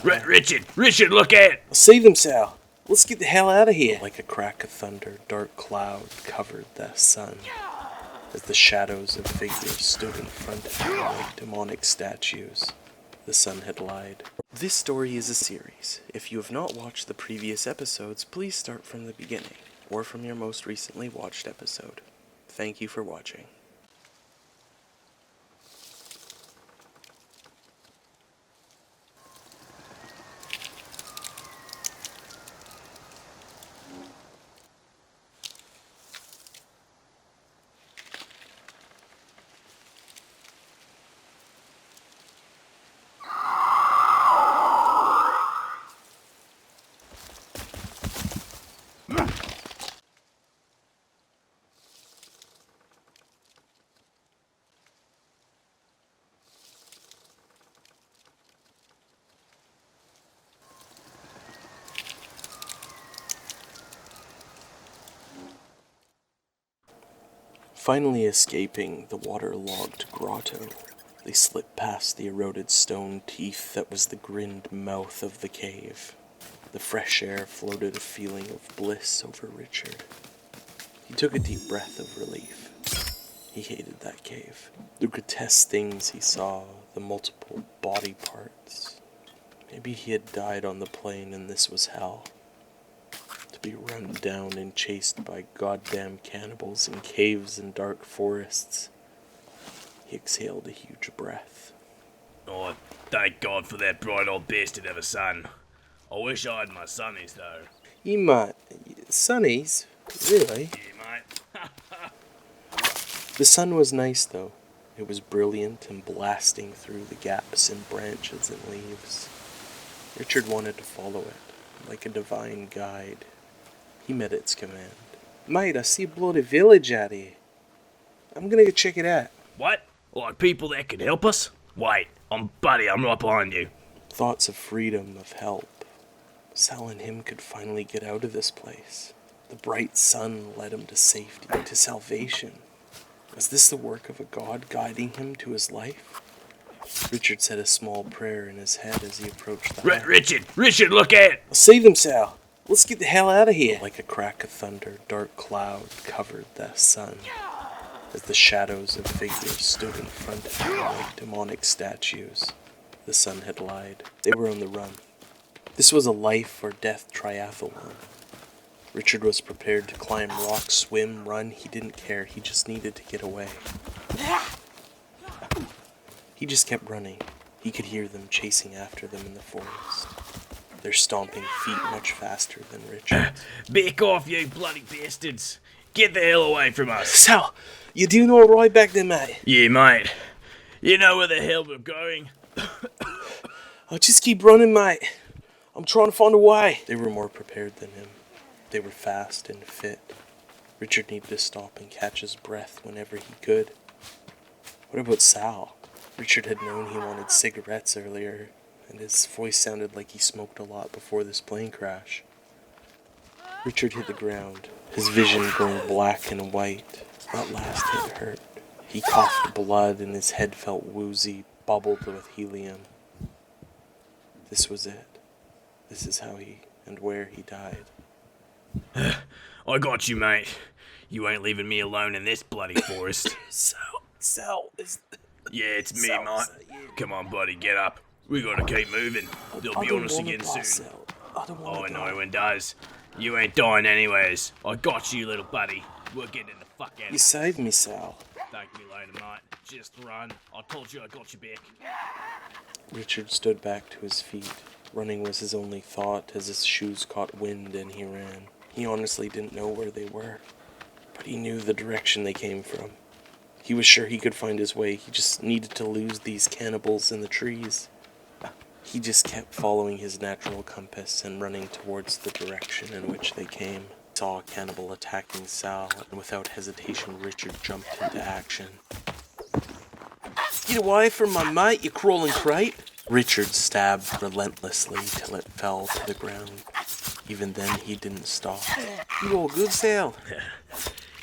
Richard, look out! I'll see them, Sal. Let's get the hell out of here. Like a crack of thunder, dark cloud covered the sun as the shadows of figures stood in front of him like demonic statues. The sun had lied. This story is a series. If you have not watched the previous episodes, please start from the beginning, or from your most recently watched episode. Thank you for watching. Finally escaping the waterlogged grotto, they slipped past the eroded stone teeth that was the grinned mouth of the cave. The fresh air floated a feeling of bliss over Richard. He took a deep breath of relief. He hated that cave. The grotesque things he saw, the multiple body parts. Maybe he had died on the plane and this was hell. To be run down and chased by goddamn cannibals in caves and dark forests. He exhaled a huge breath. Oh, thank God for that bright old bastard of a son. I wish I had my sonnies, though. You might. Sonnies? Really? Yeah, mate. The sun was nice, though. It was brilliant and blasting through the gaps in branches and leaves. Richard wanted to follow it, like a divine guide. He met its command. Mate, I see a bloody village out here. I'm gonna go check it out. What? Like people that could help us? Wait, I'm right behind you. Thoughts of freedom, of help. Sal and him could finally get out of this place. The bright sun led him to safety, to salvation. Was this the work of a god guiding him to his life? Richard said a small prayer in his head as he approached the hut. Richard, look out! I'll see them, Sal. Let's get the hell out of here. Like a crack of thunder, dark cloud covered the sun as the shadows of figures stood in front of him like demonic statues. The sun had lied. They were on the run. This was a life or death triathlon. Richard was prepared to climb rocks, swim, run. He didn't care. He just needed to get away. He just kept running. He could hear them chasing after them in the forest. Their stomping feet much faster than Richard's. Back off, you bloody bastards! Get the hell away from us! Sal, you doing all right back there, mate? Yeah, mate. You know where the hell we're going? I'll just keep running, mate. I'm trying to find a way. They were more prepared than him. They were fast and fit. Richard needed to stop and catch his breath whenever he could. What about Sal? Richard had known he wanted cigarettes earlier, and his voice sounded like he smoked a lot before this plane crash. Richard hit the ground, his vision going black and white. That last hit hurt. He coughed blood and his head felt woozy, bubbled with helium. This was it. This is how he and where he died. I got you, mate. You ain't leaving me alone in this bloody forest. Sal, is... Yeah, it's me, mate. Come on, buddy, get up. We gotta keep moving. They'll be on us again soon. Oh, no one does. You ain't dying anyways. I got you, little buddy. We're getting the fuck out of here. You saved me, Sal. Thank me later, mate. Just run. I told you I got you back. Richard stood back to his feet. Running was his only thought as his shoes caught wind and he ran. He honestly didn't know where they were, but he knew the direction they came from. He was sure he could find his way. He just needed to lose these cannibals in the trees. He just kept following his natural compass and running towards the direction in which they came. He saw a cannibal attacking Sal, and without hesitation, Richard jumped into action. Get away from my mate, you crawling crate! Richard stabbed relentlessly till it fell to the ground. Even then, he didn't stop. You all good, Sal?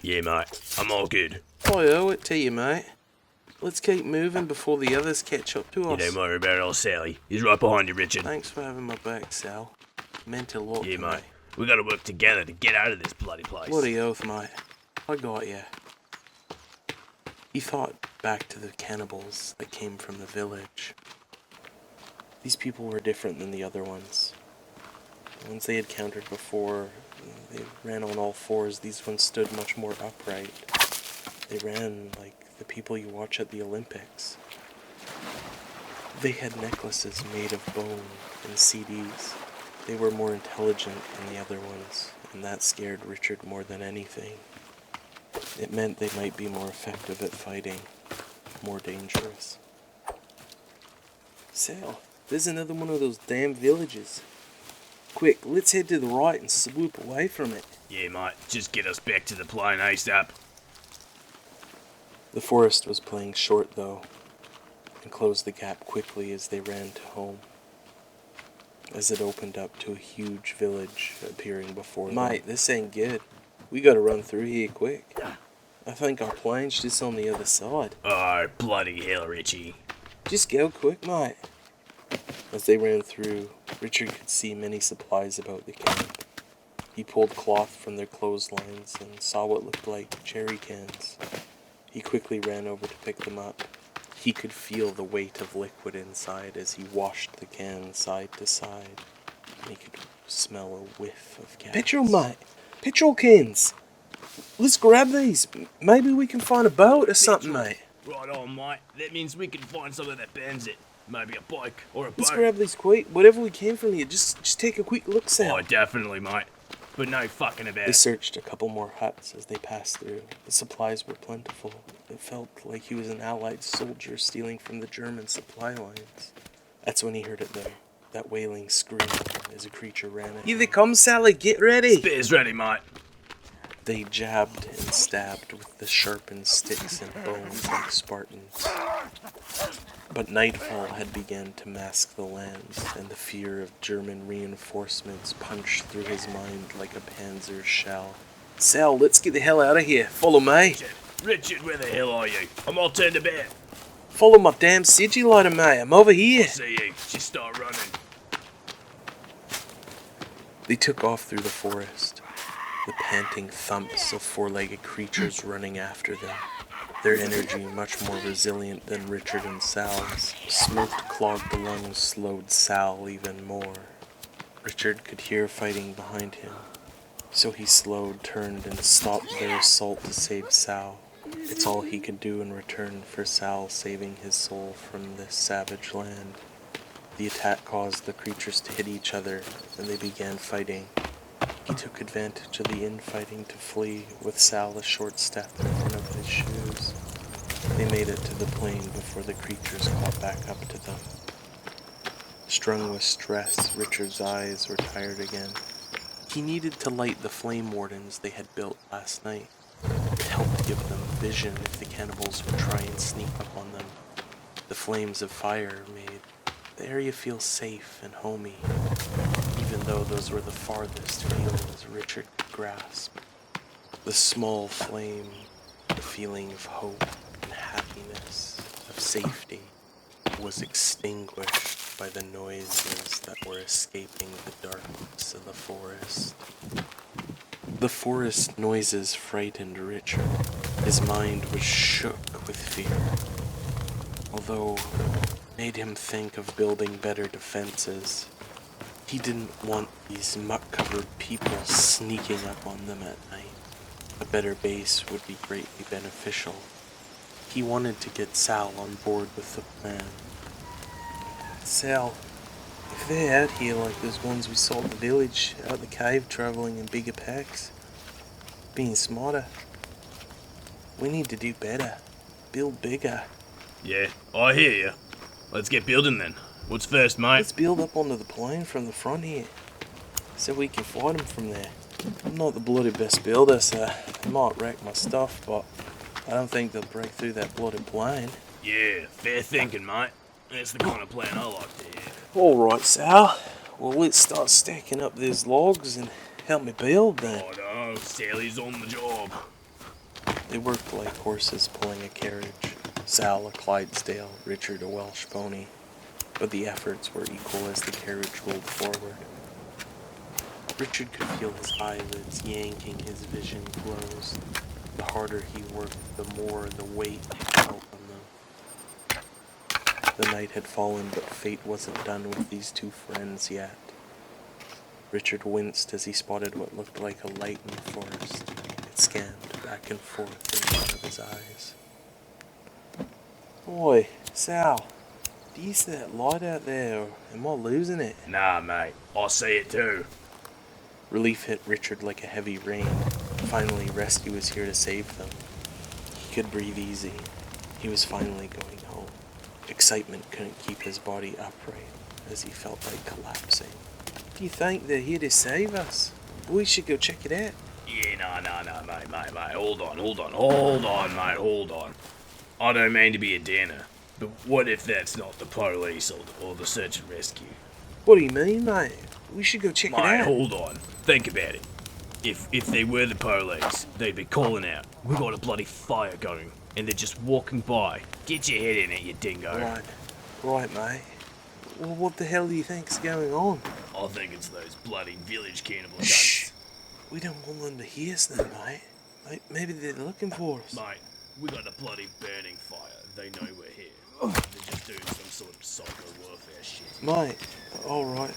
Yeah, mate. I'm all good. I owe it to you, mate. Let's keep moving before the others catch up to us. Don't worry about old Sally. He's right behind you, Richard. Thanks for having my back, Sal. Meant a lot Yeah, to mate. me. We gotta work together to get out of this bloody place. Bloody oath, mate. I got ya. He thought back to the cannibals that came from the village. These people were different than the other ones. The ones they had countered before, they ran on all fours. These ones stood much more upright. They ran like the people you watch at the Olympics. They had necklaces made of bone and CDs. They were more intelligent than the other ones, and that scared Richard more than anything. It meant they might be more effective at fighting, more dangerous. Sal, there's another one of those damn villages. Quick, let's head to the right and swoop away from it. Yeah, mate. Just get us back to the plane ASAP. The forest was playing short, though, and closed the gap quickly as they ran to home. As it opened up to a huge village appearing before them. Mate, this ain't good. We gotta run through here quick. I think our plane's just on the other side. Oh, bloody hell, Richie. Just go quick, mate. As they ran through, Richard could see many supplies about the camp. He pulled cloth from their clotheslines and saw what looked like jerry cans. He quickly ran over to pick them up. He could feel the weight of liquid inside as he washed the cans side to side. And he could smell a whiff of gas. Petrol, mate! Petrol cans! Let's grab these. Maybe we can find a boat or something, mate. Right on, mate. That means we can find something that bends it. Maybe a bike or a boat. Let's grab these quick. Whatever we can from here. Just take a quick look, Sam. Oh, definitely, mate. But no fucking about They it. searched a couple more huts as they passed through. The supplies were plentiful. It felt like he was an Allied soldier stealing from the German supply lines. That's when he heard it, though. That wailing scream as a creature ran at him. Here they come, Sally. Get ready. Spear's ready, mate. They jabbed and stabbed with the sharpened sticks and bones like Spartans. But nightfall had begun to mask the lands, and the fear of German reinforcements punched through his mind like a panzer shell. Sal, let's get the hell out of here. Follow me. Richard, where the hell are you? I'm all turned about. Follow my damn sigilighter, mate. I'm over here. See you. Just start running. They took off through the forest, the panting thumps of four-legged creatures running after them. Their energy much more resilient than Richard and Sal's. Smoke clogged the lungs slowed Sal even more. Richard could hear fighting behind him, so he slowed, turned, and stopped their assault to save Sal. It's all he could do in return for Sal saving his soul from this savage land. The attack caused the creatures to hit each other, and they began fighting. He took advantage of the infighting to flee, with Sal a short step in front of his shoes. They made it to the plain before the creatures caught back up to them. Strung with stress, Richard's eyes were tired again. He needed to light the flame wardens they had built last night. It helped give them vision if the cannibals would try and sneak up on them. The flames of fire made the area feel safe and homey, even though those were the farthest fields Richard could grasp. The small flame, the feeling of hope and happiness, of safety, was extinguished by the noises that were escaping the darkness of the forest. The forest noises frightened Richard. His mind was shook with fear, although made him think of building better defenses. He didn't want these muck-covered people sneaking up on them at night. A better base would be greatly beneficial. He wanted to get Sal on board with the plan. Sal, if they're out here like those ones we saw at the village, out the cave traveling in bigger packs, being smarter, we need to do better. Build bigger. Yeah, I hear you. Let's get building then. What's first, mate? Let's build up onto the plane from the front here, so we can fight them from there. I'm not the bloody best builder, so I might wreck my stuff, but I don't think they'll break through that bloody plane. Yeah, fair thinking, mate. That's the kind of plan I like to hear. Alright, Sal. Well, let's start stacking up these logs and help me build then. Oh no, Sally's on the job. They worked like horses pulling a carriage. Sal a Clydesdale, Richard a Welsh pony, but the efforts were equal as the carriage rolled forward. Richard could feel his eyelids yanking his vision closed. The harder he worked, the more the weight he felt on them. The night had fallen, but fate wasn't done with these two friends yet. Richard winced as he spotted what looked like a light in the forest. It scanned back and forth in front of his eyes. Boy, Sal, do you see that light out there, or am I losing it? Nah, mate, I see it too. Relief hit Richard like a heavy rain. Finally, rescue was here to save them. He could breathe easy. He was finally going home. Excitement couldn't keep his body upright as he felt like collapsing. Do you think they're here to save us? We should go check it out. Yeah, no, mate, hold on, mate, hold on. I don't mean to be a downer, but what if that's not the police or the search and rescue? What do you mean, mate? We should go check it out. Mate, hold on. Think about it. If they were the police, they'd be calling out, "We got a bloody fire going," and they're just walking by. Get your head in it, you dingo. Right, mate. Well, what the hell do you think's going on? I think it's those bloody village cannibal Shh! cunts. We don't want them to hear us then, mate. Maybe they're looking for us. Mate, we got a bloody burning fire. They know we're here. They're just doing some sort of psycho warfare shit. Mate, alright.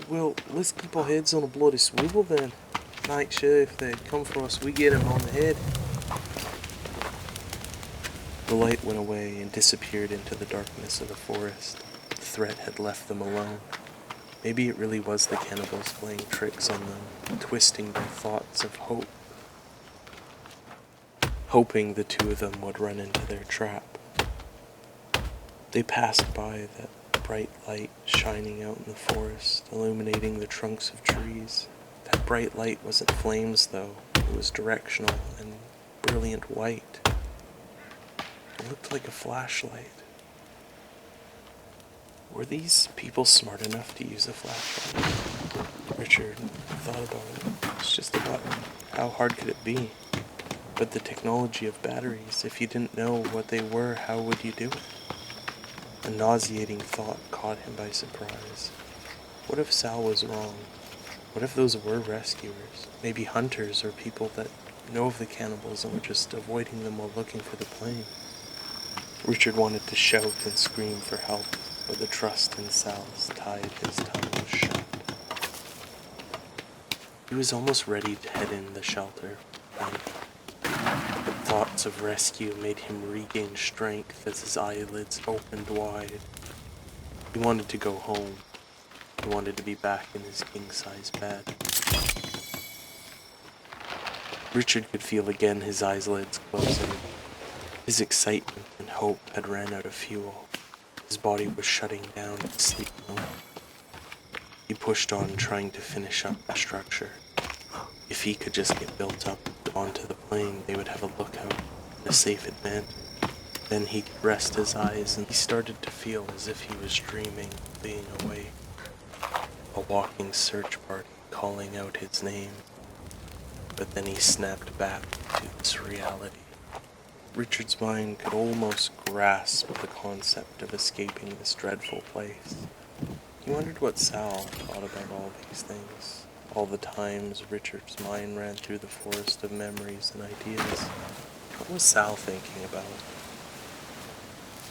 Well, let's keep our heads on a bloody swivel then. Make sure if they come for us, we get them on the head. The light went away and disappeared into the darkness of the forest. The threat had left them alone. Maybe it really was the cannibals playing tricks on them, twisting their thoughts of hope. Hoping the two of them would run into their trap. They passed by that bright light shining out in the forest, illuminating the trunks of trees. That bright light wasn't flames, though. It was directional and brilliant white. It looked like a flashlight. Were these people smart enough to use a flashlight? Richard thought about it. It's just a button. How hard could it be? But the technology of batteries, if you didn't know what they were, how would you do it? A nauseating thought caught him by surprise. What if Sal was wrong? What if those were rescuers? Maybe hunters or people that know of the cannibals and were just avoiding them while looking for the plane. Richard wanted to shout and scream for help, but the trust in Sal's tied his tongue shut. He was almost ready to head in the shelter when the thoughts of rescue made him regain strength as his eyelids opened wide. He wanted to go home. He wanted to be back in his king-size bed. Richard could feel again his eyelids closing. His excitement and hope had ran out of fuel. His body was shutting down to sleep mode. He pushed on, trying to finish up the structure. If he could just get built up onto the plane, they would have a lookout, a safe advantage. Then he could rest his eyes, and he started to feel as if he was dreaming, being awake. A walking search party calling out his name. But then he snapped back to this reality. Richard's mind could almost grasp the concept of escaping this dreadful place. He wondered what Sal thought about all these things. All the times Richard's mind ran through the forest of memories and ideas. What was Sal thinking about?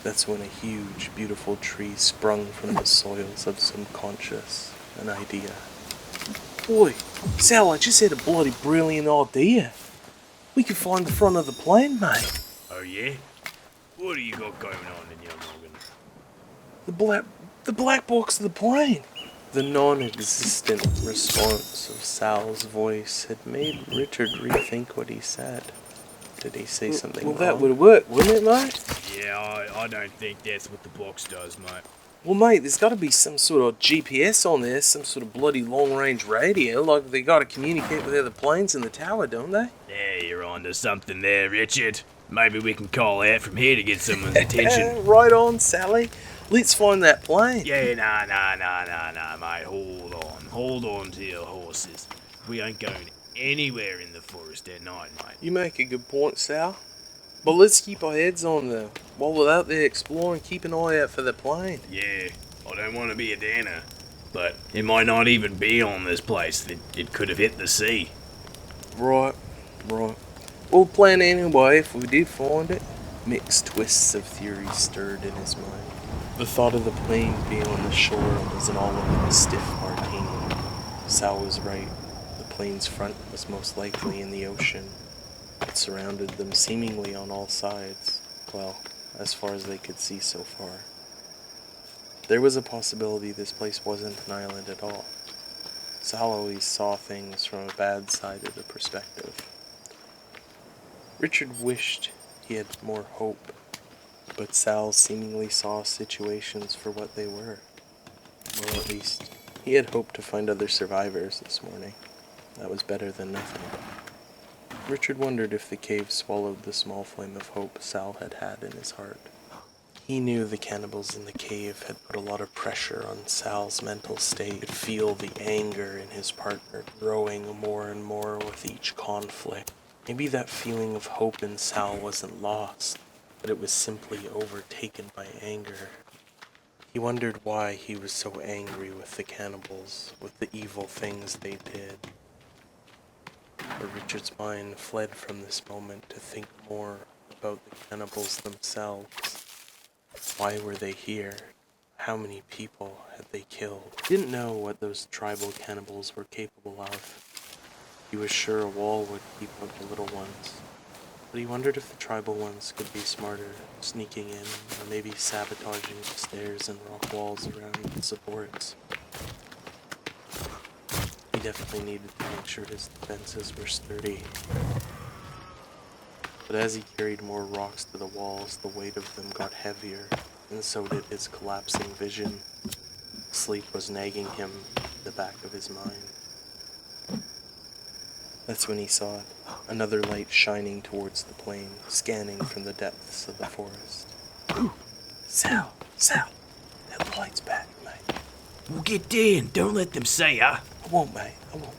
That's when a huge, beautiful tree sprung from the soils of subconscious, an idea. Boy, Sal, I just had a bloody brilliant idea. We could find the front of the plane, mate. Oh yeah? What do you got going on in your noggin? The black box of the plane. The non-existent response of Sal's voice had made Richard rethink what he said. Did he say something wrong? That would work, wouldn't it, mate? Yeah, I don't think that's what the box does, mate. Well, mate, there's got to be some sort of GPS on there, some sort of bloody long-range radio, like they got to communicate with other planes in the tower, don't they? Yeah, you're onto something there, Richard. Maybe we can call out from here to get someone's attention. Right on, Sally. Let's find that plane. Yeah, nah, mate. Hold on to your horses. We ain't going anywhere in the forest at night, mate. You make a good point, Sal. But let's keep our heads on though. While we're out there exploring, keep an eye out for the plane. Yeah, I don't want to be a danner, but it might not even be on this place. It could have hit the sea. Right. We'll plan anyway if we did find it. Mixed twists of theory stirred in his mind. The thought of the plane being on the shore was an all-in stiff martini. Sal was right. The plane's front was most likely in the ocean. It surrounded them seemingly on all sides. Well, as far as they could see so far. There was a possibility this place wasn't an island at all. Sal always saw things from a bad side of the perspective. Richard wished he had more hope, but Sal seemingly saw situations for what they were. Well, at least, he had hoped to find other survivors this morning. That was better than nothing. Richard wondered if the cave swallowed the small flame of hope Sal had had in his heart. He knew the cannibals in the cave had put a lot of pressure on Sal's mental state. He could feel the anger in his partner growing more and more with each conflict. Maybe that feeling of hope in Sal wasn't lost, but it was simply overtaken by anger. He wondered why he was so angry with the cannibals, with the evil things they did. But Richard's mind fled from this moment to think more about the cannibals themselves. Why were they here? How many people had they killed? He didn't know what those tribal cannibals were capable of. He was sure a wall would keep out the little ones. But he wondered if the tribal ones could be smarter, sneaking in, or maybe sabotaging the stairs and rock walls around the supports. He definitely needed to make sure his defenses were sturdy. But as he carried more rocks to the walls, the weight of them got heavier, and so did his collapsing vision. Sleep was nagging him in the back of his mind. That's when he saw it, another light shining towards the plain, scanning from the depths of the forest. Sal, that light's back, mate. Well, get down. Don't let them see ya. I won't, mate, I won't.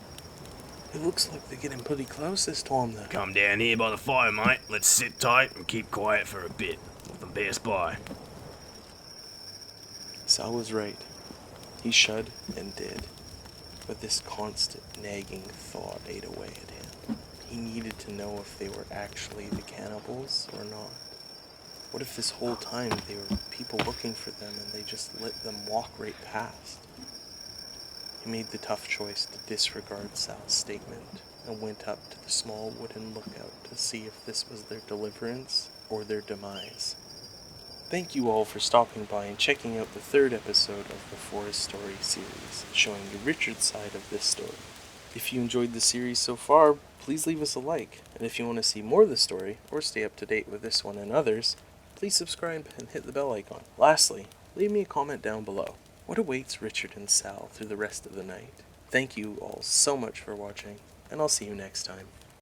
It looks like they're getting pretty close this time, though. Come down here by the fire, mate. Let's sit tight and keep quiet for a bit. Let them pass by. Sal was right. He should and did. But this constant nagging thought ate away at him. He needed to know if they were actually the cannibals or not. What if this whole time they were people looking for them and they just let them walk right past? He made the tough choice to disregard Sal's statement and went up to the small wooden lookout to see if this was their deliverance or their demise. Thank you all for stopping by and checking out the third episode of the Forest Story series, showing the Richard side of this story. If you enjoyed the series so far, please leave us a like, and if you want to see more of the story, or stay up to date with this one and others, please subscribe and hit the bell icon. Lastly, leave me a comment down below. What awaits Richard and Sal through the rest of the night? Thank you all so much for watching, and I'll see you next time.